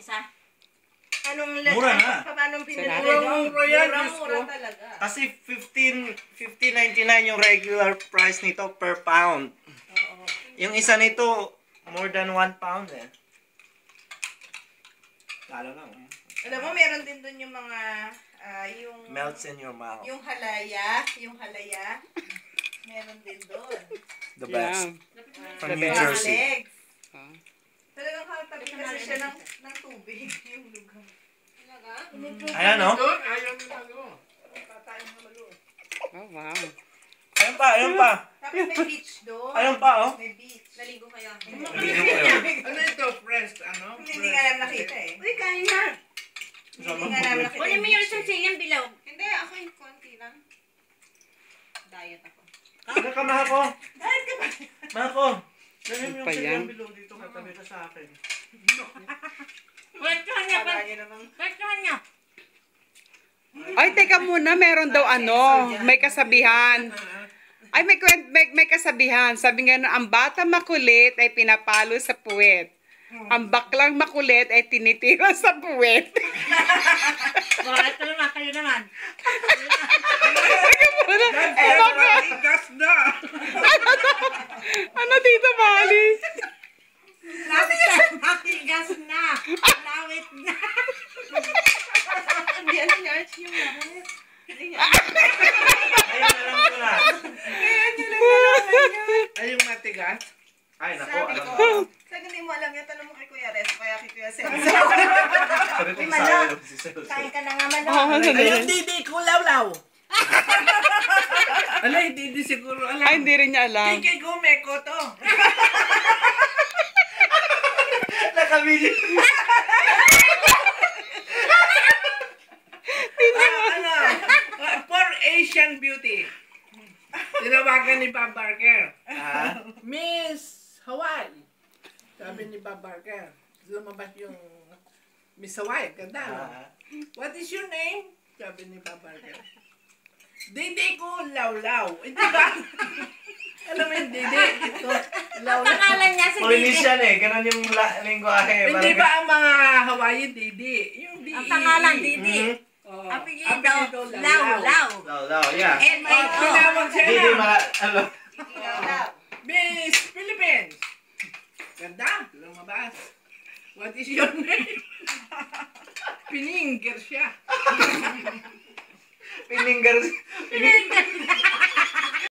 Sarap. Anong Mura na. Paano pinili Mura yan. Mura talaga. Kasi 15.99 yung regular price nito per pound. Yung isa nito, more than 1 pound eh. Lalo lang. Alam mo, meron din dun yung mga, yung... Melts in your mouth. Yung halaya. Meron din dun. The best. From The New best. Jersey. Legs. Talagang katabi kasi siya ng tubig. Yung lugar. Talaga? Ayan o. Ayaw nila doon. Oh, wow. Ayan pa. Tapos may beach doon. Ayan pa oh. May beach. Naligo kayo. Ligo kayo. Ano ito? Fresh, ano? Hindi nga namin nakita eh. Uy, kain na. Hindi nga namin nakita. Wala mo yung isang silang bilaw. Hindi, ako yung konti lang. Diet ako. Ano ka, Mako? Diet ka ba? Mako. Ganyan yung Pa yan? sigang bilog dito katabi ka sa akin. Kwentuhan niya pa. Kala niyo namang... Kwentuhan niya. Ay, teka muna, meron daw may kasabihan. Ay, may kasabihan. Sabi nga na, ang bata makulit ay pinapalo sa puwet. Ang baklang makulit ay tinitira sa puwet. Bakit naman? Kayo naman. Teka muna. Gas na! Ano dito, Mali? Matigas na. Lawit na. Hindi, ano yung arch yung lahat? Ayun, alam ko na. Ay, yung matigas? Ay, naku, Sabi alam ko, ko. sabi hindi mo alam yan, tanong mo kay Kuya Res, kaya kay Kuya Sen. Pagdating sa akin, si Celso. Kain ka na nga man. Ay, yung didi ko lawlaw. Ala, hindi siguro alam. Ay, hindi rin niya alam. Kiki Gumeko to. Nakabili. Ano? For Asian Beauty. Tinawagan ni Bob Barker. Miss Hawaii. Sabi ni Bob Barker. Lumabas yung Miss Hawaii. Ganda, no? What is your name? Sabi ni Bob Barker. Didi ko lawlaw. Hindi ba? Alam mo yung Didi? Ito, lawlaw. Pangalan niya si Polynesian eh. Ganon yung lingwahe. Hindi ba ang mga Hawaii Didi? Yung Didi. Ang pangalan, Didi. Oh. Apelido, Law. Law, yeah. And my Tinawag siya Hindi, na. ano. Miss Philippines. Ganda. Lumabas. What is your name? Pininger siya. Pininger.